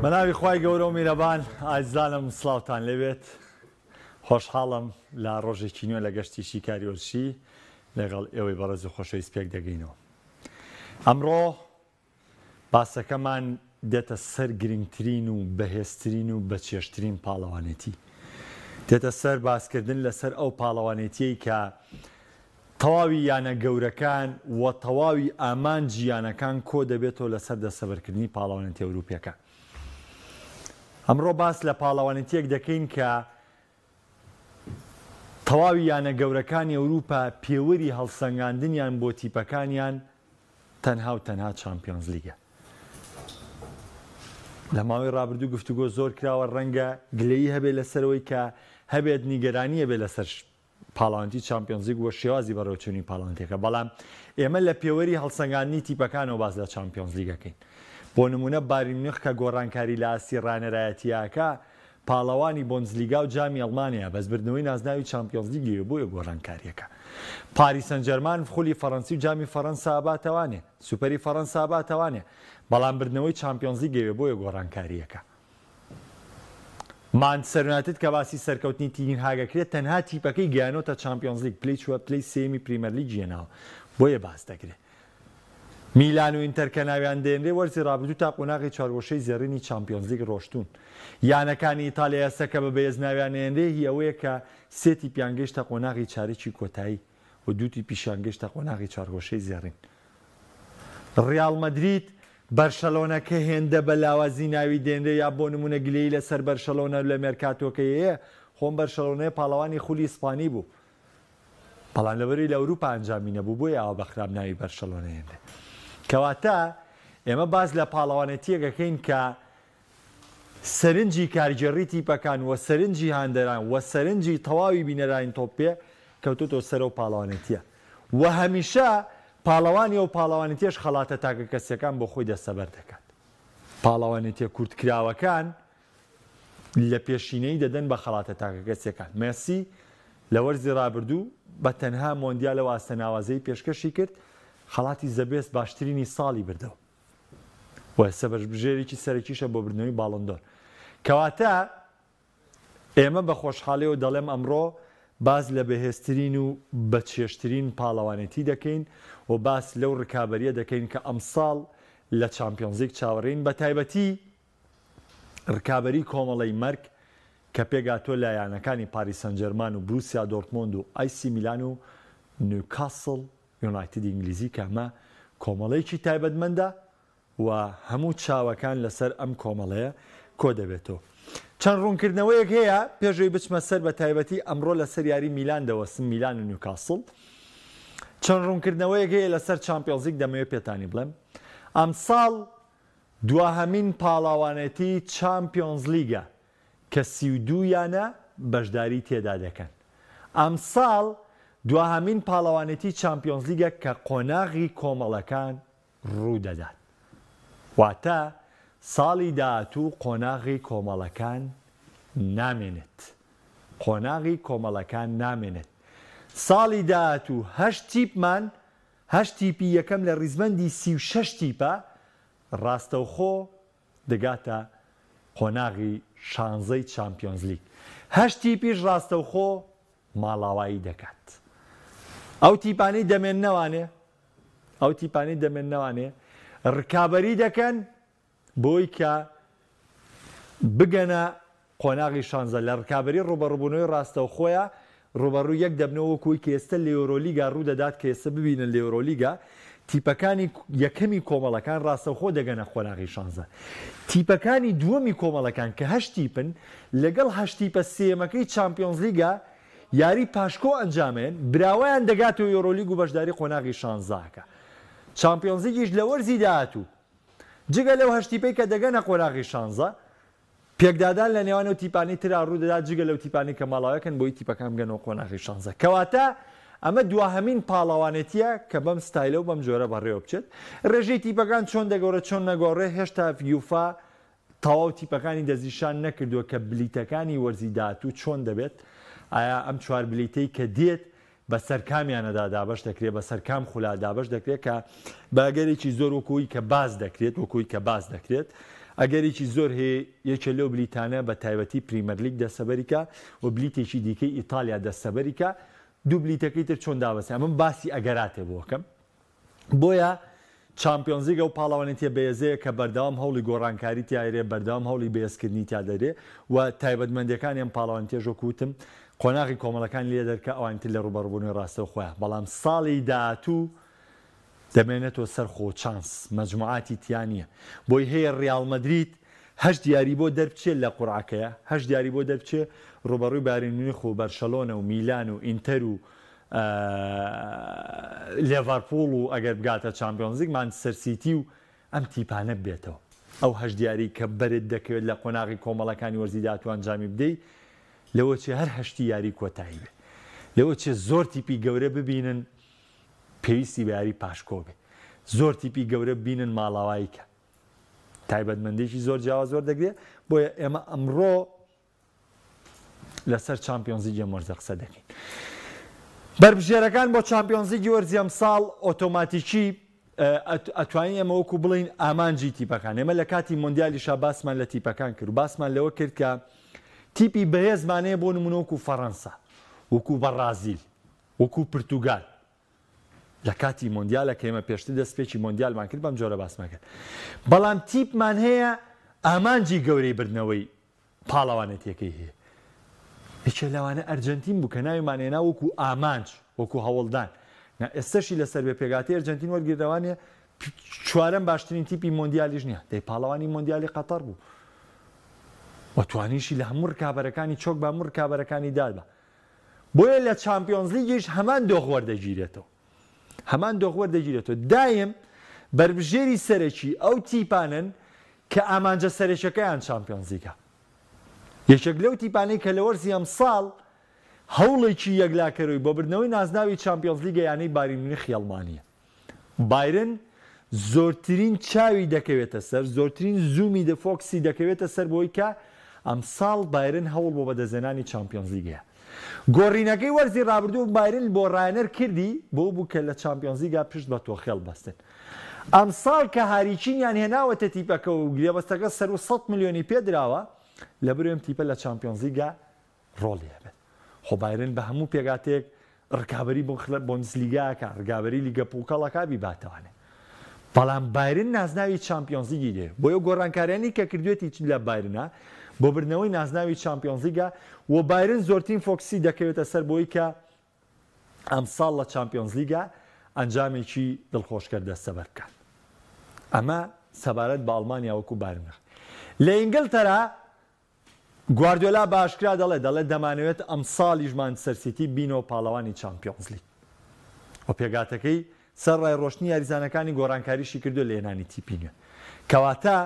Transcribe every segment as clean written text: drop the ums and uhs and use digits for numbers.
بەناوی خوای گەورە و میرەبان ئازیزانم سڵاوتان لەوێت خۆشحاڵم لە ڕۆژێکی نوێ لە گەشتی شیکاری وەرزشی لەگەڵ ئێوەی بەڕێز و خۆشەویست پێک دەگەینەوە. ئەمڕۆ باسەکەمان دێتە سەر گرنگترین و بەهێزترین و بەچێشترین پاڵەوانێتی، دێتە سەر باسکردن لەسەر ئەو پاڵەوانێتیەی کە تەواوی یانە گەورەکان و تەواوی ئامانجی یانەکان کۆ دەبێتەوە لەسەر دەسەبەرکردنی پاڵەوانێتی ئەوروپیەکە. ئەمڕۆ باس لە پاڵەوانێتیەک دەکەین کە تەواوی یانە گەورەکانی ئەوروپا پێوەری هەڵسەنگاندنیان بۆ تیپەکانیان تەنها و تەنها چامپیۆنز لیگە. لە ماوەی ڕابردوو گفتوگۆ زۆر کراوە، ڕەنگە گلەیی هەبێت لەسەرەوەی کە هەبێت نیگەرانی هەبێت لەسەر پاڵەوانێتی چامپیۆنز لیگ وە شێوازی بەڕێوەچوونی پاڵەوانێتیەکە، بەڵام ئێمە لە پێوەری هەڵسەنگاندنی تیپەکانەوە باس لە چامپیۆنز لیگەکەین. بۆ نمونە بایر میونخ کە گۆڕانکاری لە ئاسی ڕانەرایەتیاکە پاڵەوانی بۆندسلیگا و جامی ئەڵمانیا بەسبردنەوەی نازناوی چامپیۆنز لیگی بۆیە گۆڕانکاریەکە. پاریس سەن ژەرمان خولی فەڕەنسی و جامی فەڕەنسا باتەوانێ، سوپەری فەڕەنسا باتەوانێ، بەڵام بردنەوەی چامپیۆنز لیگەوێ بۆیە گۆڕانکاریەکە. مانچستەر یونایتد کە باسی سەرکەوتنی تین هاگەکرێت تەنها تیپەکەی گەیانۆتە چامپیۆنز لیگ، پلەی چووە پلەی سێمی پریمەر لیگ ژێناوە، بۆیە باس دەکرێت. میلان و ئینتەر کە ناویان دێنرێ وەرزی ڕابردوو تا قۆناغی چوارگۆشەی زێڕینی چامپیۆنز لیگ ڕۆشتون. یانەکانی ئیتالیا ئێستا کە بە بەهێز ناویان هێنرێ هی ئەوەیە کە سێ تیپیان گەیشتە قۆناغی چارەکی کۆتایی و دوو تیپیشیان گەیشتە قۆناغی چوارگۆشەی زێڕین. ڕیال مەدرید بەرشەلۆنەکە هێندە بە لاوازی ناوی دێنرێ، یا بۆ نمونە گلەیی لەسەر بەرشەلۆنە لە مێرکاتۆکەیە خۆم بەرشەلۆنەیە پاڵەوانی خولی ئیسپانی بوو، بەڵام لەبەری لە ئەوروپا ئەنجامی نەبوو، بۆیە ئەوە بەخراب ناوی بەرشەلۆنە هێنرێ. کەواتە ئێمە باز لە پاڵەوانێتیەکەکەین کە سەرنجی کارگێڕی تیپەکان وە سەرنجی هاندەران وە سەرنجی تەواوی بینەرانی تۆپێ کەوتۆتەوە سەر و پاڵەوانێتیە، و هەمیشە پاڵەوانی و پاڵەوانێتیەش خەڵاتە تاکە کەسیەکان بۆ خۆی دەستەبەر دەکات. پاڵەوانێتیە کورتکراوەکان لە پێشینەی دەدەن بە خەڵاتە تاکە کەسیەکان. مێسی لە وەرزی ڕابردوو بە تەنها مۆندیالە واستە ناوازەی پێشکەشی کرد، خەڵاتی زەبێست باشترینی ساڵی بردەوە و سەبەربژێرێکی سەرەکیشە بۆ بردنەوەی باڵندۆر. کەواتە ئێمە بە خۆشحاڵیەوە دەڵێم ئەمڕۆ باز لە بەهێزترین و بەچێشترین پاڵەوانێتی دەکەین و باس لەو ڕکابەریە دەکەین کە ئەمساڵ لە چامپیۆنز لیگ چاوەڕێین، بە تایبەتی ڕکابەری کۆمەڵەی مەرگ کە پێگاتۆ لایەنەکانی پاریس سەن ژەرمان و بروسیا دۆرتمۆند و ئایسی میلان و نیوکاسل یونایتد ئینگلیزی، کە ئەمە کۆمەڵەیەکی تایبەتمەندە و هەموو چاوەکان لەسەر ئەم کۆمەڵەیە کۆ دەبێتەوە. چەند ڕوونکردنەوەیەک هەیە پێشەوەی بچمە سەر بە تایبەتی ئەمڕۆ لەسەر یاری میلان دەوەستم، میلان و نیوکاسل. چەند ڕوونکردنەوەیەک هەیە لەسەر چامپیۆنز لیگ دەمەوێت پێتانی بڵێم. ئەمساڵ دواهەمین پاڵەوانێتی چامپیۆنز لیگە کە 32 یانە بەشداری تێدا دەکەن. ئەمساڵ دواهەمین پاڵەوانێتی چامپیۆنز لیگە کە قۆناغی کۆمەڵەکان ڕوو دەدات، واتە ساڵی داهاتوو قۆناغی کۆمەڵەکان نامێنێت، قۆناغی کۆمەڵەکان نامێنێت. ساڵی داهاتوو 8 تیپی یەکەم لە ڕیزبەندی 36 تیپە ڕاستەوخۆ دەگاتە قۆناغی 16ی چامپیۆنز لیگ. 8 تیپیش ڕاستەوخۆ ماڵاوایی دەکات. ئەو تیپانەی دەمێننەوانێ ڕکابەری دەکەن بۆی کە بگەنە قۆناغی 16 لە ڕکابەری ڕوبەڕووبوونەوەی ڕاستەوخۆیە ڕوبەڕوو یەک دەبنەوە کوی کە ئێستا لە ئێورۆلیگا ڕوو دەدات کە ئێستا ببینن لە ئێورۆلیگا تیپەکانی یەکەمی کۆمەڵەکان ڕاستەوخۆ دەگەنە قۆناغی 16. تیپەکانی دووەمی کۆمەڵەکان کە 8 تیپن لەگەڵ 8 تیپە سێمەکەی چامپیۆنز لیگە یاری پاشکۆ ئەنجامێن، براوایان دەگاتەوە ئێورۆلیگ و بەشداری قۆناغی 16کە. چامپیۆنز لیگیش لە وەرزی داهاتوو جگە لەو 8 تیپەی کە دەگەنە قۆناغی 16 پێکدادان لە نێوانەوە تیپانی ترا ڕوو دەدات جگە لەو تیپانی کە ماڵاوەکەن بۆی تیپەکان بگەنەوە قۆناغی 16. کەواتە ئەمە دواهەمین پاڵەوانێتیە کە بەم ستایلە و بەم جۆرە بەڕێوە بچێت. ڕێژەی تیپەکان چۆن دەگەورە چۆن نەگۆڕێ هێشتا یوفا تەواو تیپەکانی دەزیشان نەکردووە کە بلیتەکانی وەرزی داهاتوو چۆن دەبێت، ئایا ئەم چوار بلیتەی کە دێت بەسەر کامیانەدا دابەش دەکرێت، بەسەر کام خولا دابەش دەکرێت کە باگەرێکی زۆر وەکوی کە باز دەکرێت ئەگەرێکی زۆر هەیە یەکێ لەو بلیتانە بە تایبەتی پریمەر لیگ دەستەبەریکە و بلیتێکی دیکەی ئیتالیا دەستەبەریکە دوو بلیتەکەی تر چۆن دابەسێ من باسی ئەگەراتێ بۆکەم بۆیە چامپیۆنز لیگە و پاڵەوانێتیە بەهێزەیە کە بەردەوام هەوڵی گۆڕانکاری تیاێ بەردەوام هەوڵی بەهێزکردنی تا دەرێ و تایبەتمەندەکانی ئەم پاڵەوانتێژۆ کوتم قۆناغی کۆمەڵەکان لێ دەرکە ئەوانتر لە ڕوبەڕبوونی ڕاستە خۆیان بەڵام ساڵی داهاتوو دەمێنێتەوە سەر خۆچانس مەجموعاتی تیانە بۆی هەیە ڕیال مەدریت هەشت دیاری بۆ دەربچێت لە قوڕعەکەیە هەشت دیاری بۆ دەربچێ ڕوبەڕووی بایر مونیخ و بەرشەلۆنە و میلان و ئینتەر و لێڤەرپۆڵ و ئەگەر بگاتە چامپیۆنز لیگ مانچستەر سیتی و ئەم تیپانە بێتەوە ئەو هەشت دیاری کە بەرت دەکەوێت لە قۆناغی کۆمەڵەکانی وەرزی داهاتوو ئەنجامی بدەیت لەوە چێ هەر هەشتی یاری کۆتایی بێ لەوە چێ زۆر تیپی گەورە ببینن پێویستی بە یاری پاشکۆ بێ زۆر تیپی گەورە ببینن ماڵاواییکە تایبەتمەندێکی زۆر جیاواز زۆر دەگرێت بۆیە ئێمە ئەمڕۆ لەسەر چامپیۆنز لیگی وەرزە قسە دەکەین بەربژێرەکان بۆ چامپیۆنز لیگی وەرزی ئەم ساڵ ئۆتۆماتیکی ئەتوانین ئەمە وەکو بڵین ئامانجی تیپەکان ئێمە لە کاتی مۆندیالیشا باسمان لە تیپەکان کرد و باسمان لەوە کرد کە تیپی بەهێزمانەیە بۆ نمونە وەکو فەڕەنسا وەکو بەرازیل وەکو پرتوگال لە کاتی مۆندیالە کە ئێمە پێشتر دەستپێکی مۆندیالمان کرد بەم جۆرە باسمان کرد بەڵام تیپمان هەیە ئامانجی گەورەی بردنەوەی پاڵەوانێتیەکەی هەیە یەکێ لەوانە ئەرجەنتین بوو کە ناویمانێنا وەکو ئامانج وەکو هەوڵدان ئێستاشی لەسەر بێ پێگاتی ئەرجەنتین وەرگیردەوانێ چوارەم باشترین تیپی مۆندیالیش نییە دەی پاڵەوانی مۆندیالی قەتەر بوو وەتوانیشی لە هەموو ڕکابەرەکانی چۆک بە هەموو ڕکابەرەکانی دادا بۆیە لە چامپیۆنز لیگیش هەمان دۆخ وەردەگیرێتەوە هەمان دۆخ وەردەگیرێتەوە دایم بربژێری سەرەکی ئەو تیپانن کە ئامانجە سەرەکیەکەیان چامپیۆنز لیگە یەکێک لەو تیپانەی کە لە وەرزی ئەم ساڵ هەوڵێکی یەکلاکەرەوەی بۆ بردنەوەی نازناوی چامپیۆنز لیگە یانەی بایر مونیخ ئەڵمانیە بایرن زۆرترین چاوی دەکەوێتە سەر زۆرترین زوومی فۆکسی دەکەوێتە سەر بۆی کە ئەم ساڵ بایرن هەوڵ بۆ بەدەزێنانی چامپیۆنز لیگەیە گۆڕینەکەی وەرزی ڕابردوو بایرن بۆ ڕایەنەر کردی بۆ بوو کە لە چامپیۆنز لیگا پشت بە تۆ خێڵ بەستن ئەم ساڵ کە هاریچینیان هێناوەتە تیپەکە و گرێبەستەکە سەر و 100 ملیۆنی پێدراوە لە بروێم تیپە لە چامپیۆنز لیگا ڕۆڵی هەبێت خۆ بایرن بە هەموو پێگاتێک ڕکابەری بۆندسلیگاکە ڕکابەری لیگە پوڵکەڵەکە بیباتەوانێ بەڵام بایرن نازناوی چامپیۆنز لیگی دێ بۆیە گۆڕانکاریانی کە کردوێتی لە بایرنە بۆ بردنەوەی نازناوی چامپیۆنز لیگا و بایرن زۆرترین فۆکسی دەکەوێتە سەر بۆی کە ئەم ساڵ لە چامپیۆنز لیگا ئەنجامێکی دڵخۆشکەر دەستەبەر بکات ئەمە سەبارەت بە ئەڵمانیا وەکو بایرن لە ئینگلتەرا گواردیۆلا باشکرا دەڵێ دەمانەوێت ئەم ساڵیش مانچستەر سیتی بینەوە پاڵەوانی چامپیۆنز لیگ و پێگاتەکەی سەر ڕای ڕۆشنی یاریزانەکانی گۆڕانکاریشی کردو لە هێنانی تیپی نوێ کەواتە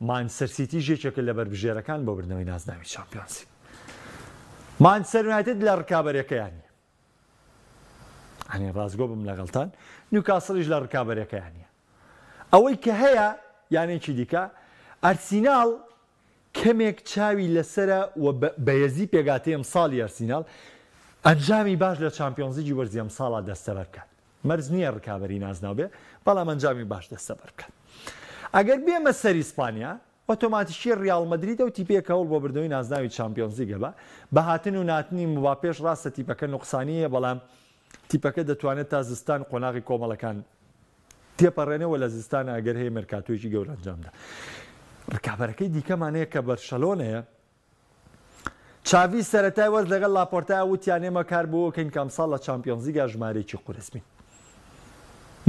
مانچستەر سیتی یەکێکە لە بەربژێرەکان بۆ بردنەوەی نازناوی چامپیۆنز لیگ مانچستەر یونایتد لە ڕکابەرەکەیانە هەنێ ڕازگۆ بم لەگەڵتان نیوکاسڵیش لە ڕکابەرەکەیانە ئەوەی کە هەیە یانێکی دیکە ئەرسیناڵ کەمێک چاوی لەسرە و بەیەزی پێگاتەی ئەم ساڵی ئەرسیناڵ ئەنجامی باش لە چامپیۆنز لیگی وەرزی ئەم ساڵا دەستەبەر بکات مەرج نییە ڕکابەری نازناو بێ بەڵام ئەنجامی باش دەستەبەر بکات ئەگەر بێمە سەر ئیسپانیا ئۆتۆماتیکی ڕیال مەدریدە و تیپێکە هەوڵ بۆ بردنەوەی نازناوی چامپیۆنز لیگە بە هاتن و ناتنی مباپێش ڕاستە تیپەکە نوقسانیە بەڵام تیپەکە دەتوانێت تا زستان قۆناغی کۆمەڵەکان تێپەڕێنەوە لە زستانە ئەگەر هەیە مێرکاتۆیەکی گەورە ئەنجامدا ڕکابەرەکەی دیکەمانەیە کە بەرشەلۆنەیە چاوی سەرەتای وەرز لەگەڵ لاپۆرتای وتیان ئێمە کار بۆکەین کەم ساڵ لە چامپیۆنز لیگا ژمارەیەکی قورسبین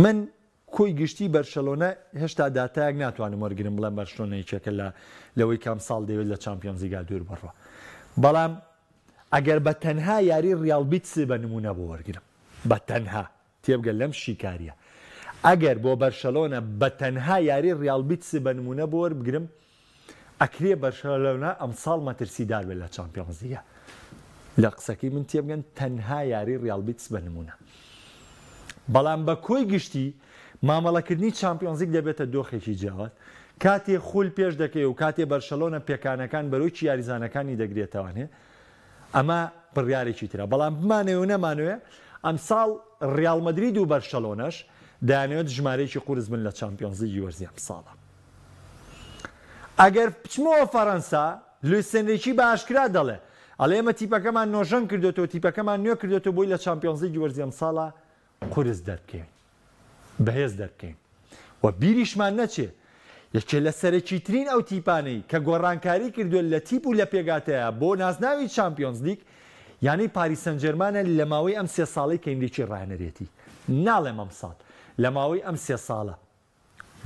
من کۆی گشتی بەرشەلۆنە هێشتا داتایەک ناتوانم وەرگرم بڵێم بەرشەلۆنە یەکێکە لەوەی کام ساڵ دەوێت لە چامپیۆنز لیگا دوور بڕوە بەڵام ئەگەر بە تەنها یاری ڕیال بیتس بە نمونە بۆ وەرگرم بە تەنها تێبگەل لەم شیکاریە ئەگەر بۆ بەرشەلۆنە بە تەنها یاری ڕیال بیتس بە نمونە بۆ وەربگرم ئەکرێ بەرشەلۆنە ئەم ساڵ مەترسیدار بێت لە چامپیۆنز لیگا لە قسەکەی من تێبگەن تەنها یاری ڕیال بیتس بە نمونە بەڵام بە کۆی گشتی مامەڵەکردنی چامپیۆنز لیگ دەبێتە دۆخێکی جیاواز کاتێ خول پێش دەکەی و کاتێ بەرشەلۆنە پێکانەکان بەرەوی یاریزانەکانی دەگرێتەوانێ ئەمە بڕیارێکی ترە بەڵام بمانەوە و نەمانوێ ئەم ساڵ ڕیال مەدرید و بەرشەلۆنەش دەیانەوێت ژمارەیەکی قورس بن لە چامپیۆنز لیگی وەرزی ئەم ساڵە ئەگەر بچمەوە فەڕەنسا لویس ئەنریکی بە ئاشکرا دەڵێ ئەڵێ ئێمە تیپەکەمان نۆژەن کردوێتەوە تیپەکەمان نوێ کردوێتەوە بۆی لە چامپیۆنز لیگی وەرزی ئەم ساڵە قورس دەربکەین بەهێز دەربکەین و بیریشمان نەچێ یەکێ لە سەرەکیترین ئەو تیپانەی کە گۆڕانکاری کردوێت لە تیپ و لە پێگاتەیە بۆ نازناوی چامپیۆنز لیگ یعنی پاریس سەن ژێرمانە لە ماوەی ئەم 3 ساڵەی کە ئەنریکی ڕاهێنەرێتی ناڵێم ئەم ساڵ لە ماوەی ئەم 3 ساڵە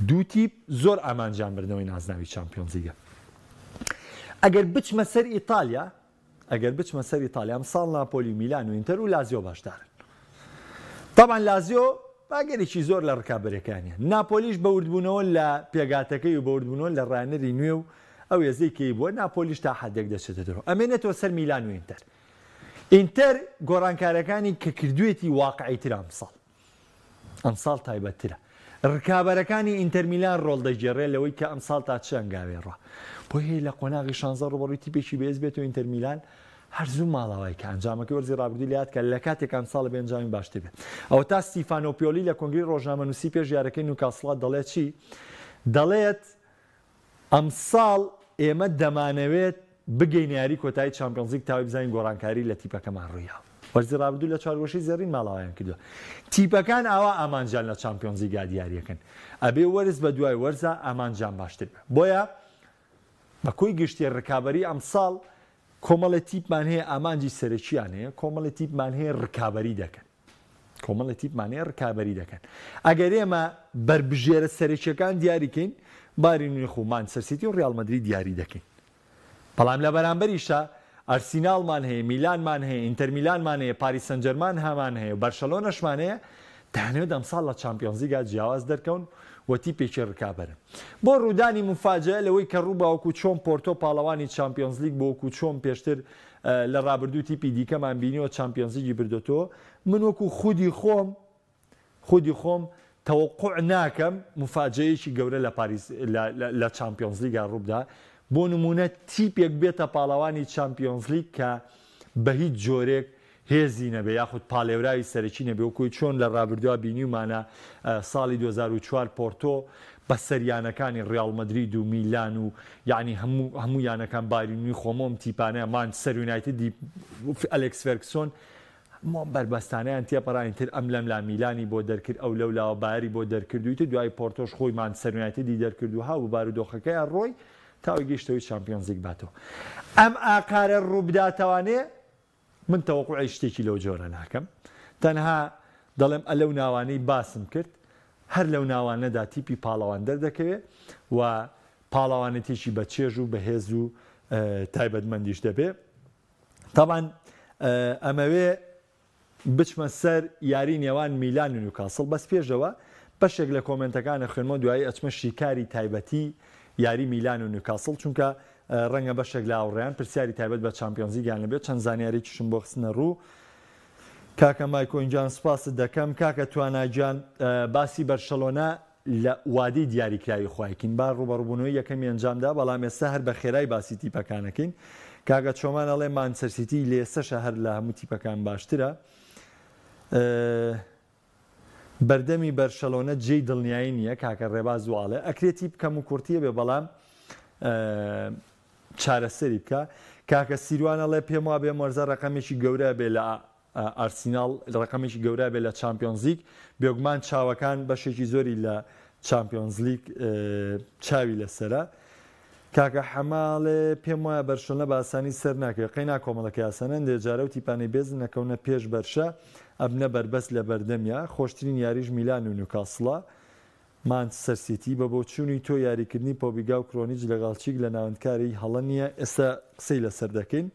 دوو تیپ زۆر ئامانجان بردنەوەی نازناوی چامپیۆنز لیگە ئەگەر بچمە سەر ئیتالیا ئەم ساڵ ناپۆلی میلان و ئینتەر و لازیۆ باشدارن طبعا لازیۆ باگەرێکی زۆر لە ڕکابەرەکانیە ناپۆلیش بەوردبوونەوە لە پێگاتەکەی و بەوردبوونەوە لە ڕانەری نوێ و ئەو ێزەیەکی بووە ناپۆلیش تا حەدێک دەچێتە دەرەوە ئەمێنێتەوە سەر میلان و ئینتەر گۆڕانکارەکانی کە کردوێتی واقعیتر ئەم ساڵ تایبەتترە ڕکابەرەکانی ئینتەر میلان ڕۆڵ دەگێڕێ لەوەی کە ئەم ساڵ تا چ ئەنگاوێڕە بۆ هەیە لە قۆناغی 16 ڕۆبەڕووی تیپێکی بەهێز بێتەوە ئینتەر میلان هەرزوو ماڵاوای کە ئەنجامەکەی وەرزی ڕابردوو لات کە لە کاتێک ئەم ساڵە بێ ئەنجامی باشتر بێت ئەوە تا ستیفانۆ پیۆلی لە کۆنگری ڕۆژنامەنووسی پێش یاریەکەی نیوکاسڵ دەڵێت چی دەڵێت ئەم ساڵ ئێمە دەمانەوێت بگەین یاری کۆتایی چامپیۆنز لیگ تاوای بزانین گۆڕانکاری لە تیپەکەمان ڕوویە وەرزی ڕابردوو لە چوارگۆشەی زێڕین ماڵاوایان کردووە تیپەکان ئاوا ئامانجان لە چامپیۆنز لیگ دیاریەکەن ئەبێ وەرز بە دوای وەرزە ئامانجان باشتر بێت بۆیە بەکۆی گشتی ڕکابەری ئەم ساڵ کۆمەڵە تیپمان هەیە ئامانجی سەرەکییان هەیە کۆمەڵە تیپمان هەیە ڕکابەری دەکەن ئەگەر ئێمە بربژێرە سەرەکیەکان دیاریکەین باری نوێ خو مانچستەر سیتی و ڕیال مەدرید دیاری دەکەین بەڵام لە بەرامبەریشە ئەرسیناڵمان هەیە میلانمان هەیە ئینتەر میلانمان هەیە پاریس سەن ژێرمان هەمان هەیە بەرشەلۆنەشمان هەیە دەیانەوێت ئەم ساڵ لە چامپیۆنز لیگا جیاواز دەرکەون و تیپێکی ڕکابەرە بۆ ڕوودانی مفاجئە لەوەی کە ڕوو باوەکو چۆن پۆرتۆ پاڵەوانی چامپیۆنز لیگ بۆکو چۆن پێشتر لە ڕابردوو تیپی دیکەمان بینیەوە چامپیۆنز لیگی بردوێتەوە من وەکو خودی خۆم تەوەقع ناکەم مفاجئەیەکی گەورە لە پاریس لە چامپیۆنز لیگا ڕووبدا بۆ نمونە تیپێک بێتە پاڵەوانی چامپیۆنز لیگ کە بە هیچ جۆرێک هێزی نەبێ یاخود پاڵێوراوی سەرەکی نەبێ وەکوی چۆن لە ڕابردووە بینیمانە ساڵی 2004 پۆرتۆ بە سەریانەکانی ڕیال مەدرید و میلان و یعنی هەموو یانەکان بارینوی خۆمۆم تیپانەیە مانچستەر یونایتد ئەلێکس فێرگسۆن بربەستانیان تێپەڕانیتر ئەم لەم لا میلانی بۆ دەرکرد ئەو لەولاوە باری بۆ دەرکردویتە دوای پۆرتۆش خۆی مانچستەر یونایتدی دەرکردو ها و بارودۆخەکەیان ڕۆی تاوی گەیشتەوەی چامپیۆنز لیگ باتەوە ئەم ئاقارە ڕووبداتەوانێ من تەوەقوعی شتێکی لەو جۆرە ناکەم تەنها دەڵێم ئەلەو ناوانەی باسم کرد هەر لەو ناوانەدا تیپی پاڵەوان دەردەکەوێت و پاڵەوانێتێکی بە چێژ و بەهێز و تایبەتمەندیش دەبێت تاوان ئەمەوێ بچمە سەر یاری نێوان میلان و نیوکاسڵ بەس پێشەوە بەشێک لە کۆمنتەکانە خوێنمەوە دوایی ئەچمە شیکاری تایبەتی یاری میلان و نیوکاسڵ چونکە ڕەنگە بەشێک لە ئاوڕێیان پرسیاری تایبەت بە چامپیۆنز لیگیان لەبێت چەند زانیاریکیشم بۆ خستنە ڕوو کاکە مایکۆینجان سپاست دەکەم کاکە تواناجان باسی بەرشەلۆنا لە وادی دیاریکراوی خۆیکین با ڕوبەڕووبوونەوەی یەکەمی ئەنجامدا بەڵام ئێستا هەر بە خێرای باسی تیپەکانەکەین کاکە چۆمان ئەڵێ مانچستەر سیتی لە ئێستاشە هەر لە هەموو تیپەکان باشترە بەردەمی بەرشەلۆنە جێی دڵنیایی نییە کاکە ڕێباز واڵێ ئەکرێتی بکەم و کورتیە بێ بەڵام چارەسەری بکە کاکە سیروانەڵێ پێم وا بێ مەرزە ڕقەمێکی گەورە بێ لە ئارسیناڵ ڕقەمێکی گەورە بێ لە چامپیۆنز لیگ بێگومان چاوەکان بەشێکی زۆری لە چامپیۆنز لیگ چاوی لەسرە کاکە حەماڵێ پێم وایە بەرشەلۆنە بە ئاسانی سەر ناکەوێت قەینا کۆمەڵەکەی ئاسانە دێجارە و تیپانەی بێز نەکەونە پێش بەرشە ئەبنە بەربەست لە بەردەمیە خۆشترین یاریش میلان و نیوکاسڵە مانچستەر سیتی بە بۆ چوونی تۆ یاریکردنی پۆبیگا و کرۆنیج لەگەڵچیک لە ناوەندکاری هەڵە نییە ئێستا قسەی لەسەر دەکەین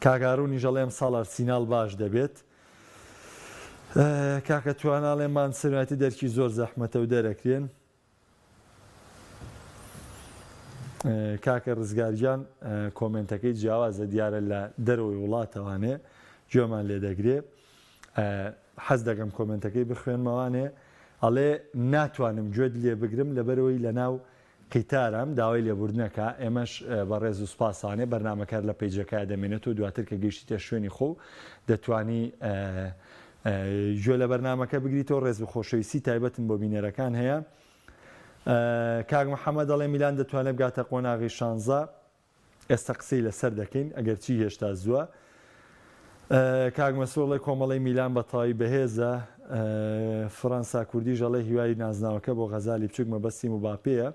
کاگاڕوونی ژەڵێم ساڵ ئەرسیناڵ باش دەبێت کاکە تواناڵێ مانچستەر یونایتد دەرکی زۆر زەحمەتە و دەرەکرێن کاکە ڕزگارجان کۆمنتەکەی جیاوازە دیارە لە دەرەوەی وڵاتەوانێ گوێمان لێ دەگرێت حەز دەکەم کۆمنتەکەی بخوێنمەوانێ ئەڵێ ناتوانم گوێت لێ بگرم لەبەرەوەی لە ناو قیتارم داوای لێبوردنەکە ئێمەش بە ڕێز و سوپاسانێ بەرنامەکار لە پەیجەکە دەمێنێت و دواتر کە گەیشتیتە شوێنی خۆ دەتوانی گوێ لە بەرنامەکە بگریتەوە ڕێز و خۆشەویستی تایبەتن بۆ بینەرەکان هەیە کاک محەممەد دەڵێ میلان دەتوانێت بگاتە قۆناغی 16 ئێستا قسەی لەسەر دەکەین ئەگەر چی هێشتا زووە. کاک مەسوڵی کۆمەڵی میلان بەتەواوی بەهێزە. فەڕەنسا کوردی ژەڵێ هیوای نازناوەکە بۆ غەزالی بچووک مەبەستی موباپەیە.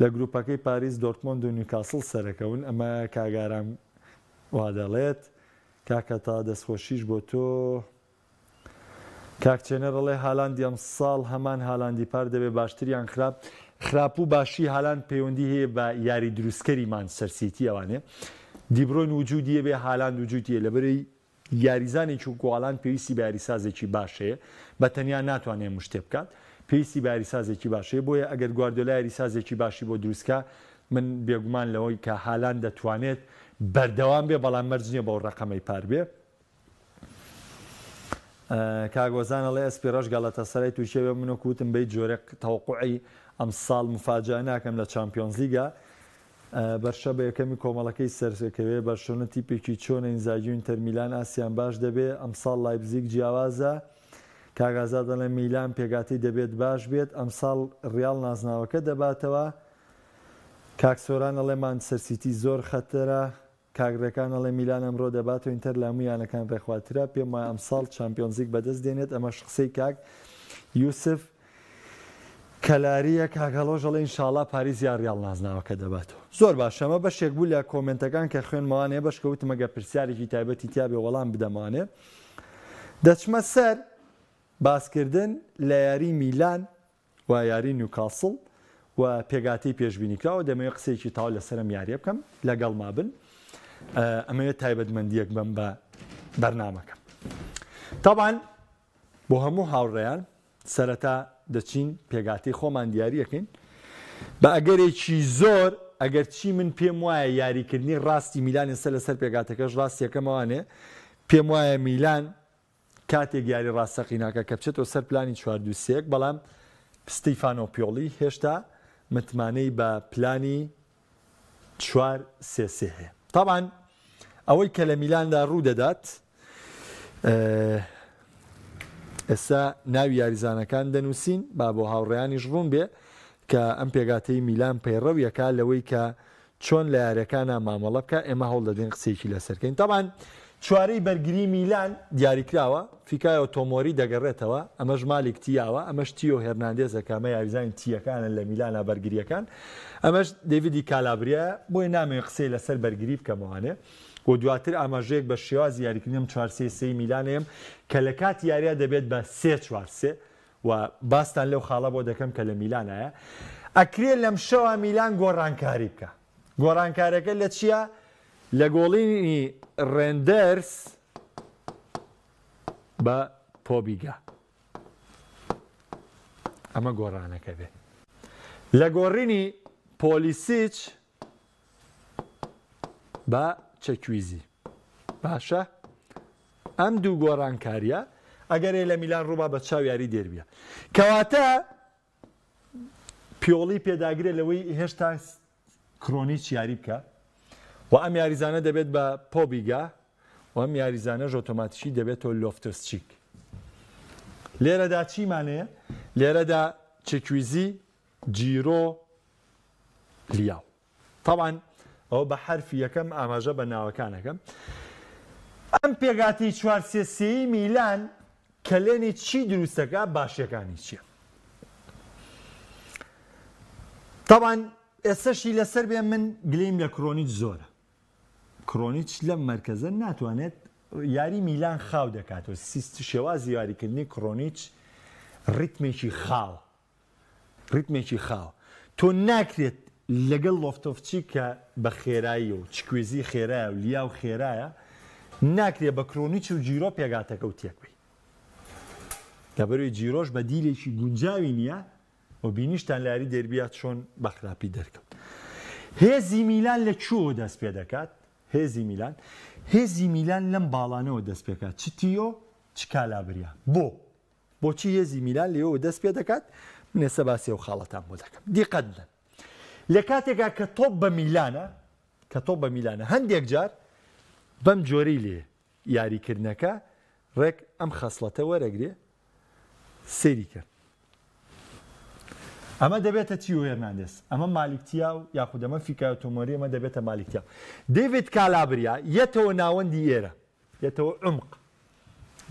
لە گروپەکەی پاریس دۆرتمۆند و نیوکاسڵ سەرەکەون. ئەمە کاگارام وا دەڵێت کاکە تا دەستخۆشیش بۆ تۆ. کاکچێنە ڕڵێ هالاندی ئەم ساڵ هەمان هالاندی پار دەبێت باشتریان خراپ و باشی هالاند پەیوەندی هەیە بە یاری دروستکەری مانچستەر سیتی ئەوانێ. دیبرۆین وجودیە بێ هالاند وجودیە لەبەرەی یاریزانێکی و گۆڵان پێویستی بە یاریسازێکی باشەیە بە تەنیا ناتوانێت مشتێ بکات پێویستی بە یاریسازێکی باشەیە بۆیە ئەگەر گواردیۆلا یاریسازێکی باشی بۆ دروستکە من بێگومان لەوەی کە هالاند دەتوانێت بەردەوام بێ بەڵام مەرج نییە بەو ڕقەمەی پار بێ. کاگۆزانەڵێ ئەسپێڕەش گەڵەتەسەرای تووشێوێ منۆ کووتم بەی جۆرە تەوقعی ئەم ساڵ مفاجئە ناکەم لە چامپیۆنز لیگە. بەرشە بە یەکەمی کۆمەڵەکەی سەرکەوێ بەرشۆنە تیپێکی چۆنە ئینزاگی و ئینتەر میلان ئاسیان باش دەبێت ئەم ساڵ لایپزیگ جیاوازە. کاگازا دەڵێ میلان پێگاتی دەبێت باش بێت ئەم ساڵ ڕیاڵ نازناوەکە دەباتەوە. کاکسۆران ئەڵێ مانچستەر سیتی زۆر خەتەرە. کاگرەکان ئەڵێ میلان ئەمڕۆ دەباتەوە ئینتەر لە هەموویانەکان ڕێخواترا پێم وایە ئەم ساڵ چامپیۆنزیک بەدەست دێنێت. ئەمەش قسەی کاک یوسف کەلاریە کاگەڵۆژەڵێ ئینشاڵڵا پاریس یا ڕیاڵ نازناوەکە دەباتەوە. زۆر باشە ئەمە بەشێک بوو لە کۆمنتەکان کە خوێنمەوانەیە بەشکەوتمە گە پرسیارێکی تایبەتی تیا بێ وەڵام بدەمانێ. دەچمە سەر باسکردن لە یاری میلان و یاری نیوکاسڵ و پێگاتی پێشبینیکراوە دەمەوێت قسەیەکی تاو لەسەرم یاریە بکەم لەگەڵ مابن ئەمەوێت تایبەتمەندیەک بم بە بەرنامەکەم. تاوان بۆ هەموو هاوڕێیان سەرەتا دەچین پێگاتی خۆمان دیاریەکەین بە ئەگەرێکی زۆر ئەگەر چی من پێم وایە یاریکردنی ڕاستی میلان ئێستا لەسەر پێگاتەکەش ڕاستیەکەمەوانێ پێم وایە میلان کاتێک یاری ڕاستەقیناکە کە بچێتەوە سەر پلانی 4-2-3 بەڵام ستیفانۆ پیۆلی هێشتا متمانەی بە پلانی 4-3-3 هەیە. تاوان ئەوەی کە لە میلاندا ڕوو دەدات ئێستا ناوی یاریزانەکان دەنووسین با بۆ هاوڕێیانیش ڕوون بێ کە ئەم پێگاتەی میلان پەیڕەویەکە لەوەی کە چۆن لە یاریەکانە مامەڵە بکە ئێمە هەوڵ دەدەین قسەیەکی لەسەرکەین. تاوان چوارەی بەرگری میلان دیاریکراوە فیکایۆ تۆمۆری دەگەڕێتەوە ئەمەش مالیک تیاوە ئەمەش تیۆ هێرناندێزە کامە یاریزانی تیەکانن لە میلانە بەرگریەکان ئەمەش دەیڤیدی کالابریە بۆی نامێ قسەی لەسەر بەرگری بکەمەوانێ و دواتر ئاماژەیەک بە شێوازی یاریکردنم 4-3-3 میلانەیەم کە لە کات یاریە دەبێت بە 3-4-3 و باستان لەو خاڵە بۆ دەکەم کە لە میلانایە ئەکرێت لەم شەوە میلان گۆڕانکاری بکە. گۆڕانکارەکە لە چییە؟ لە گۆڵینی ڕێندەرس بە پۆبیگا ئەمە گۆڕانەکە بێ لە گۆڕینی پۆلیسیچ بە چەکویزی. باشە ئەم دوو گۆڕانکاریە ئەگەرێ لە میلان ڕووبا بە چاو یاری دێربیە کەواتە پیۆڵی پێداگرێت لەوەی هێشتا کرۆنیچ یاری بکە و ئەم یاریزانە دەبێت بە پۆبیگا و ئەم یاریزانەش ئۆتۆماتیکی دەبێتەوە لۆفتۆسچیک. لێرەدا چیمانەیە؟ لێرەدا چەکویزی جیرۆ لیاو. تاوان ئەو بە حرفی یەکەم ئاماژە بە ناوەکانەکەم. ئەم پێگاتی 4-3-3 میلان کە لێنی چی دروستەکە باشیەکانی چییە؟ تاوان ئێستاشی لەسەر بێ من گلەیم لە کرۆنیچ زۆرە. کرۆنیچ لەم مەرکەزە ناتوانێت یاری میلان خاو دەکاتەوە شێوازی یاریکردنی کرۆنیچ ڕیتمێکی خاو تۆ ناکرێت لەگەڵ لۆفتۆفچی کە بە خێرایی و چکوێزی خێرایە و لیاو خێرایە ناکرێت بە کرۆنیچ و جیرۆ پێگاتەکە و تێکبی لەبەرەوەی جیرۆش بە دیلێکی گونجاوی نییە و بینیشتان لە یاری دەربیات چۆن بەخراپی دەرکەوت. هێزی میلان لە کوێوە دەست پێ دەکات؟ هێزی میلان لەم باڵانەوە دەست پێکات چ تیۆ چ کالابریا. بۆچی هێزی میلان لێەوە دەست پێ دەکات؟ من ئێستا باسی ئەو خاڵەتان بۆ دەکەم. دیقەت بدەن لە کاتێکا کە تۆپ بە میلانە هەندێک جار بەم جۆرەی لێ یاریکردنەکە ڕێک ئەم خەسڵەتە وەرەگرێ سەیری کرد. ئەمە دەبێتە تیۆ هێرناندێس ئەمە مالیکتیا و یاخود ئەمە فیکایە تۆمۆری ئەمە دەبێتە مالیکتیا دەیڤید کالابریا یەتەوە ناوەندی ئێرە یەتەوە عمق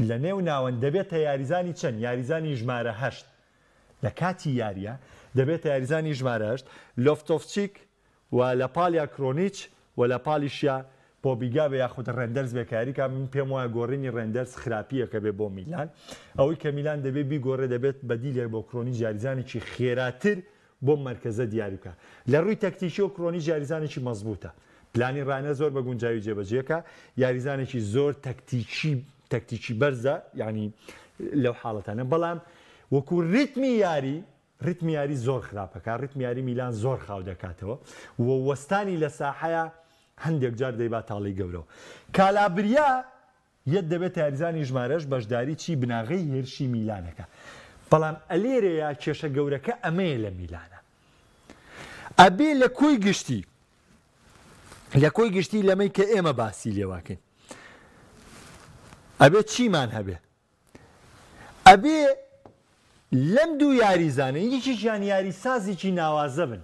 لە نێو ناوەند دەبێتە یاریزانی چەند یاریزانی ژمارە 8 لە کاتی یاریە دەبێتە یاریزانی ژمارە 8 لۆفتۆفچیک و لە پالیا کرۆنیچ و لە پالیشیا پۆبیگا بە یاخود ڕێندەرز بێکاریکە من پێم وایە گۆڕینی ڕێندەرز خراپیەکە بێ بۆ میلان ئەوەی کە میلان دەبێت بیگۆڕێ دەبێت بەدیلێک بۆ کرۆنیچ یاریزانێکی خێراتر بۆ مرکزە دیاری بکە لە ڕووی تەکتیکی و کرۆنیچ یاریزانێکی مەزبوطە پلانی ڕانە زۆر بە گونجاوی جێبەجێکە یاریزانێکی زۆر تەکتیکی بەرزە ینی لەو حاڵەتانە بەڵام وەکو ڕیتمی یاری زۆر خراپەکە ڕیتمی یاری میلان زۆر خاو دەکاتەوە و وەستانی لە ساحەیە هەندێک جار دەیبات تاڵی گەورەوە کالابریا یەت دەبێت یاریزانی ژمارەش بەشداری چی بناغی هێرشی میلانەکە بەڵام ئەلێرەیە کێشە گەورەکە ئەمەیە لە میلانە ئەبێ لە کۆی گشتی لەمەی کە ئێمە باسی لێواکەین ئەبێ چیمان هەبێ ئەبێ لەم دوو یاریزانە یەکێکیان یاریسازێکی ناوازە بن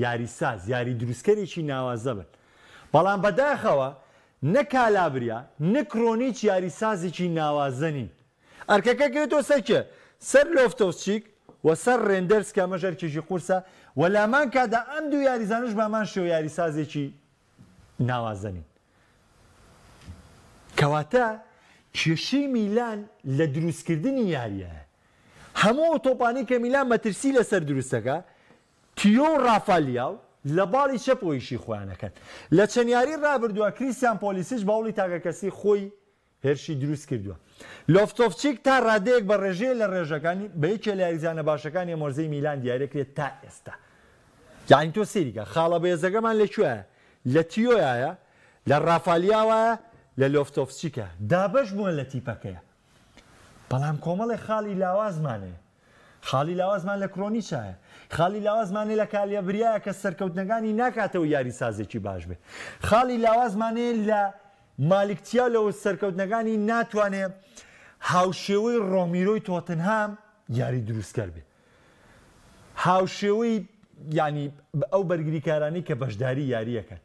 یاریساز یاری دروستکەرێکی ناوازە بن بەڵام بەداخەوە نە کالابریا نە کرۆنیچ یاریسازێکی ناوازە نین ئەرکەکە گرێتەوە سەرکێ سەر لۆفتۆفچیک و سەر ڕێندەرز کە مەژەرکێکی قورسە و لامان کادا ئەم دوو یاریزانش بامان شێو یاریسازێکی ناوازە نین کەواتە کێشەی میلان لە دروستکردنی یاریە هەموو ئۆتۆپانی کە میلان مەترسی لەسەر دروستەکە تیۆ و ڕافالیاو لە باڵی چەپۆیشی خۆیانەکەن لە چەند یاری ڕابردووە کریستیان پۆلیسیش باوڵی تاگەکەسی خۆی هێرشی دروست کردووە لۆفتۆفچیک تا ڕادەیەک بە ڕێژەیە لە ڕێژەکانی بە یەکێ لە یاریزانە باشەکانی مۆرزەی میلان دیارەکرێت تا ئێستا یعنی تۆ سێریکە خاڵە بەهێزەکەمان لەکوێیە لە تیۆیایە لە ڕافالیاوایە لە لۆفتۆفچیکە دابەش بوون لە تیپەکەیە بەڵام کۆمەڵی خاڵی لاوازمانەیە خاڵی لاوازمان لە کرۆنیچایە خاڵی لاوازمانێ لە کالابریایە کە سەرکەوتنەکانی ناکاتەوە یاریسازێکی باش بێ خاڵی لاوازمانەیە لە مالیکتیا لەوە سەرکەوتنەکانی ناتوانێت هاوشێوەی ڕۆمیرۆی تۆتنهام یاری دروستکەر بێ هاوشێوەی ینی ئەو بەرگریکارانی کە بەشداری یاریەکەن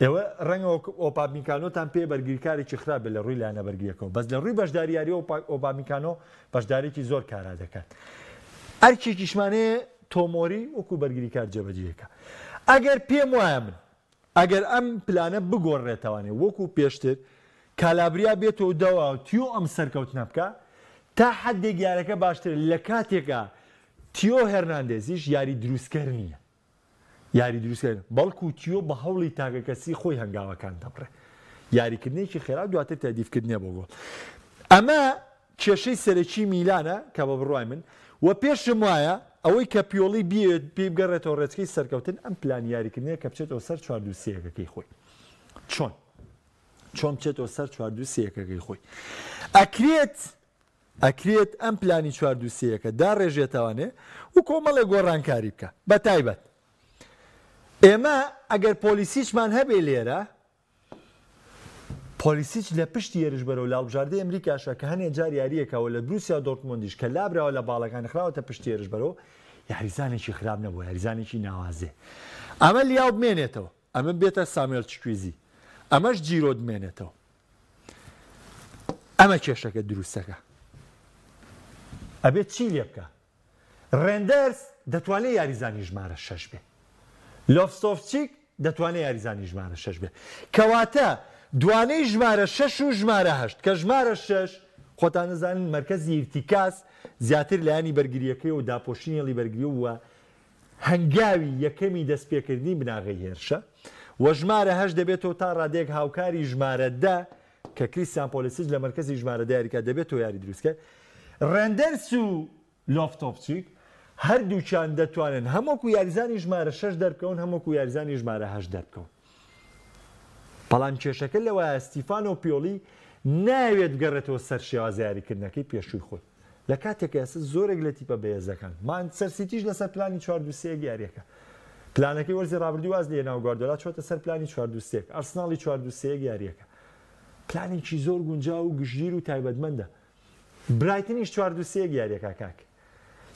ئێوە ڕەنگە ئۆپامیکانۆتان پێ بەرگریکارێکی خراپە لە ڕووی لایەنە بەرگریەکەەوە بەس لە ڕووی بەشداری یاری ئۆپامیکانۆ بەشدارێکی زۆر کارا دەکات ئەرکێکیشمانەیە تۆمۆری وەکو بەرگریکار جێبەجێیەکە ئەگەر پێم وایە من ئەگەر ئەم پلانە بگۆڕێتەوانێ وەکو پێشتر کالابریا بێتەوە دەوا تیۆ ئەم سەرکەوتنە بکە تا حەدێک یارەکە باشتر لە کاتێکە تیۆ هێرناندێزیش یاری دروستکەر نییە یاری دروستکردن بەڵکو تیۆ بە هەوڵی تاگەکەسی خۆی هەنگاوەکان دەبڕێ یاریکردنێکی خێرا دواتر تادیفکردنیە بۆ گۆڵ ئەمە کێشەی سەرەکی میلانە کە بە بڕوای من و پێشم وایە ئەوەی کە پیۆڵی بێت پێ بگەڕێتەوە ڕێچکەی سەرکەوتن ئەم پلان یاریکردنیە کە بچێتەوە سەر 4-2-3-ەکەی خۆی چۆن بچێتەوە سەر 4-2-3-ەکەی خۆی ئەکرێت ئەم پلانی 4-2-3-ەکە داڕێژێتەوانێ و کۆمەڵێک گۆڕانکاری بکە بە تایبەت ئێمە ئەگەر پۆلیسیچمان هەبێ لێرە پۆلیسیچ لە پشتی ێرش بەرەو لاڵبژاردەی ئەمریکاشە کە هەنێ جار یاریەکەوە لە بروسیا دۆرتمۆندیش کە لابراوە لە باڵەکان خراوەتە پشتی ێرش بەرەوە یاریزانێکی خراپ نەبووە یاریزانێکی ناوازێ ئەمە لیاو بمێنێتەوە ئەمە بێتە سامێل چکویزی ئەمەش جیرۆ دمێنێتەوە ئەمە کێشەکە دروستەکە ئەبێت چی لێ بکە ڕێندەرز دەتوانێت یاریزانی ژمارە 6 بێ لۆفتۆفچیک دەتوانێت یاریزانی ژمارە 6 بێ کەواتە دوانەی ژمارە 6 و ژمارە 8 کە ژمارە 6 خۆتان نزانن مرکزی ئیرتیکاس زیاتر لایانی بەرگریەکەی و داپۆشینێڵی بەرگری وە هەنگاوی یەکەمی دەستپێکردنی بناغی هێرشە و ژمارە 8 دەبێتەوە تا ڕادێک هاوکاری ژمارە 10 کە کریستیان پۆلیسیچ لە مرکزی ژمارە 10 یاریکە دەبێتەوە یاری دروستکە ڕێندەرز و لۆفتۆفچیک هەردووچیان دەتوانن هەمووکو یاریزانی ژمارە 6 دەرکەون هەمووکو یاریزانی ژمارە 8 دەرکەون بەڵام کێشەکە لەوە ئەستیفانۆ پیۆلی ناوێت بگەڕێتەوە سەر شێوازە یاریکردنەکەی پێشووی خۆی لە کاتێکە ئێستا زۆرێک لە تیپە بەهێزەکان مانچستەر سیتیش لەسەر پلانی 4-2-3 یاریەکە پلانەکەی وەرزی ڕابردوو واز لێ ناو گواردیۆلا چۆتە سەر پلانی 4-2-3 ئەرسناڵی 4-2-3 یاریەکە پلانێکی زۆر گونجاو و گشتگیر و تایبەتمەندە برایتنیش 4-2-3 یاریەکە کاک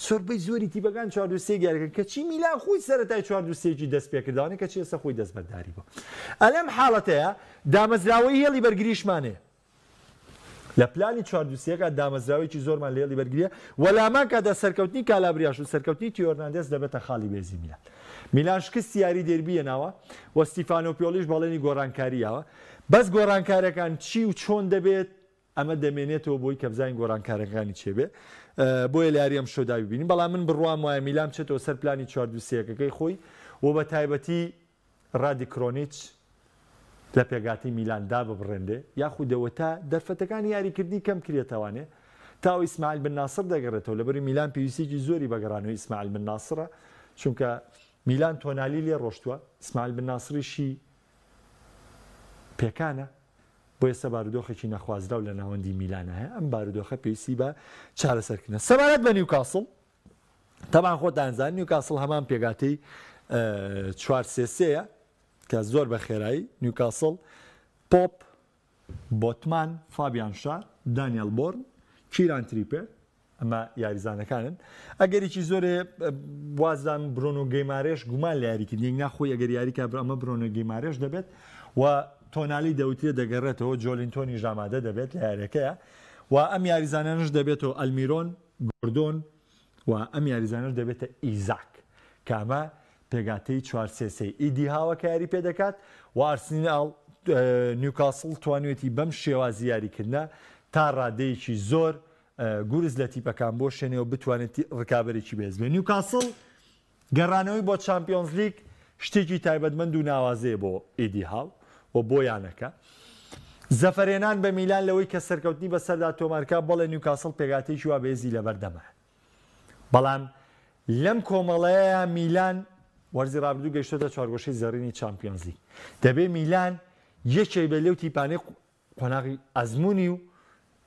سۆربەی زۆری تیپەکان 4-3 گیارەکەن کەچی میلان خۆی سەرەتای 4-3 دەست پێکردوانە کە چێسە خۆی دەستبەرداری بوو. ئەلەم حاڵەتەیە دامەزراوەی هێڵی بەرگریشمانێ لە پلانی 4-3 دامەزراوەیەکی زۆرمان لە هێڵی بەرگریە وەلامان کاتە سەرکەوتنی کالابریاش و سەرکەوتنی تیۆ هێرناندێز دەبێتە خاڵی بێزی میلان. میلان شکستی یاری دێربیە ناوە و ستیفانۆ پیۆلیش بەڵێنی گۆڕانکاریاوە بەس گۆڕانکارەکان چی و چۆن دەبێت ئەمە دەمێنێتەوە بۆی کە بزانین گۆڕانکارەکانی چێبێ بۆیە لە یاری ئەم شۆدا ببینین بەڵام من بڕوام وایە میلان بچێتەوە سەر پلانی 4-3 خۆی و بە تایبەتی ڕادی کرۆنیچ لە پێگاتی میلاندا ببڕێندێ یاخودەوە تا دەرفەتەکانی یاریکردنی کەم کرێتەوانێ تاو ئیسماعیل بن ناصر دەگەڕێتەوە لەبەری میلان پێویستێکی زۆری بەگەڕانەوەی ئیسماعیل بن ناصرە چونکە میلان تۆنالی لێ ڕۆشتووە ئیسماعیل بن ناصریشی پێکانە بۆ ئێستا بارودۆخێکی نەخوازراو لە ناوەندی میلانە هەیە ئەم بارودۆخە پێویستی بە چارەسەرکردنە. سەبارەت بە نیوکاسڵ تەمان خۆتانزان نیوکاسڵ هەمان پێگاتەی 4-3 کە زۆر بە خێرایی نیوکاسڵ پۆپ بۆتمان فابیان شار دانیێل بۆرن کیران تریپێر ئەمە یاریزانەکانن ئەگەریکی زۆرێ وازدان برۆنۆ گەیمارێش گومان لە یاریکردنی ناخۆی ئەگەر یاریکە ئەمە برۆنۆ گەیمارێش دەبێت و تۆنالی دەوتێ دەگەڕێتەوە جۆلینتۆنی ژامادە دەبێت لە یاریەکەیە و ئەم یاریزانانش دەبێتەوە ئەلمیرۆن گۆردۆن و ئەم یاریزانش دەبێتە ئیزاک کامە پێگاتەی 4-3 ئیدی هاوە کە یاری پێ دەکات و ئارسنال نیوکاسڵ توانوێتی بەم شێوازی یاریکردە تا ڕادەیەکی زۆر گورز لە تیپەکان بۆ شوێنەوە بتوانێت ڕکابەرێکی بێزبێ. نیوکاسڵ گەڕانەوەی بۆ چامپیۆنز لیگ شتێکی تایبەتمەند و ناوازەیە بۆ ئیدی هاو و بۆیانەکە زەفەرێنان بە میلان لەوەی کە سەرکەوتنی بەسەردا تۆمارکە بەڵێ نیوکاسڵ پێگاتێکی وا بێزی لەبەردەمە بەڵام لەم کۆمەڵەیە میلان وەرزی ڕابردوو گەیشتۆتە چوارگۆشەی زەڕینی چامپیۆنز لیگ دەبێ میلان یەکێک بە لێو تیپانەی قۆناغی ئەزمموی و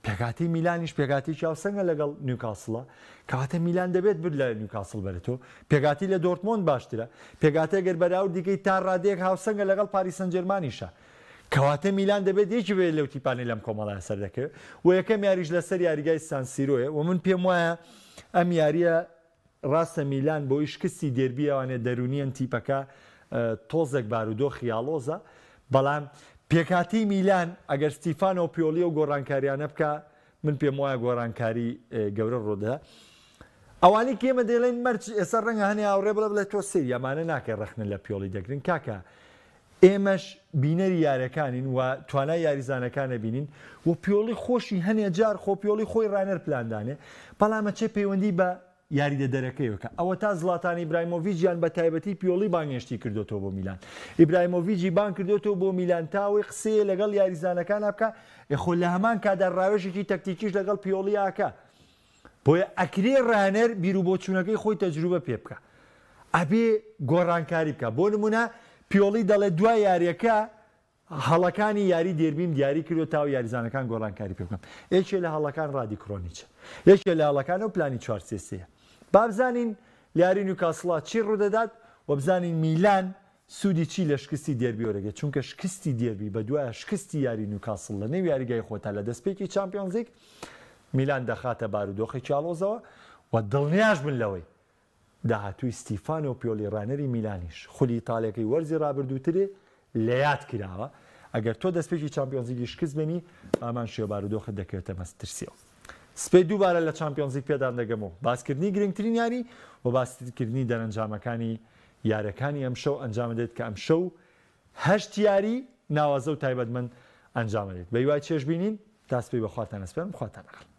پێگاتی میلانیش پێگاتێکی هاوسەنگە لەگەڵ نیوکاسڵە کەواتە میلان دەبێت برد لە نیوکاسڵ بێتەوە پێگاتی لە دۆرتمۆند باشترە پێگاتە گەر بەراورد دیکەی تا ڕادەیەک هاوسەنگە لەگەڵ پاریس سەن ژێرمانیشە کەواتە میلان دەبێت یەکی بێت لەو تیپانەی لەم کۆمەڵایە سەر دەکەوێت و یەکەم یاریش لەسەر یاریگای سان سیرۆیە و من پێم وایە ئەم یاریە ڕاستە میلان بۆی شکستی دێربیەوانێ دەرونیان تیپەکە تۆزێک بارودۆ خیاڵۆزە بەڵام پێکاتی میلان ئەگەر ستیفانۆ پیۆلی و گۆڕانکاریانە بکە من پێم وایە گۆڕانکاری گەورە ڕۆدا ئەوانی کێمە دەڵێن مەرج ئێستا ڕەنگە هەنێ هاوڕێ بڵێ بڵێ تۆ سری ئەمانە ناکە ڕەخنە لە پیۆلی دەگرن کاکە ئێمەش بینەری یاریەکانین و توانای یاریزانەکانە بینین و پیۆلی خۆشی هەنێ جار خۆ پیۆلی خۆی ڕانەر پلاندانێ بەڵامە چێ پەیوەندی بە یاریدە دەرەکەیەوەکە ئەوە تا زڵاتان ئیبراهیمۆڤیچیان بە تایبەتی پیۆلی بانگێشتی کردوتەوە بۆ میلان ئیبراهیمۆڤیچی بان کردوتەوە بۆ میلان تاوەی قسەیە لەگەڵ یاریزانەکان بکە خۆ لە هەمان کادا ڕاوێژێکی تەکتیکیش لەگەڵ پیۆلی ئاکە بۆیە ئەکرێ ڕانەر بیر و بۆچوونەکەی خۆی تەجروبە پێ بکە ئەبێ گۆڕانکاری بکە بۆ نمونە پیۆلی دەڵێ دوای یاریەکە هەڵەکانی یاری دێربیم دیاری کردو تا و یاریزانەکان گۆڕانکاری پێ بکەم یەکێ لە هەڵەکان ڕادی کرۆنیچە یەکێ لە هەڵەکانە و پلانی 4-3 با بزانین یاری نیوکاسڵا چی ڕوودەدات و بزانین میلان سوودی چی لە شکستی دێربی وەرەگێت چونکە شکستی دێربی بە دوایە شکستی یاری نیوکاسڵ لە نێو یاریگای خۆتا لە دەستپێکی چامپیۆنز لیگ میلان دەخاتە بارودۆخێکی ئاڵۆزەوە و دڵنیاش بن لەوەی داهاتووی ستیفانۆ پیۆلی ڕانەری میلانیش خولی ئیتاڵیەکەی وەرزی ڕابردووترێ لە یاد کراوە ئەگەر تۆ دەستپێکی چامپیۆنز لیگی شکست بنی ئامان شێوە بارودۆخت دەکەوێتە مەسترسیەوە سپێ دووبارە لە چامپیۆنز لیگ پێدان دەگەمەوە باسکردنی گرنگترین یاری و باسکردنی دەرەنجامەکانی یاریەکانی ئەم شەو ئەنجام دێت کە ئەم شەو هەشت یاری ناوازە و تایبەتمەند ئەنجام دێت بە هیوای چێژبینین تا سپێی بەخواتان ئەسپێرم خواتان لەگەڵ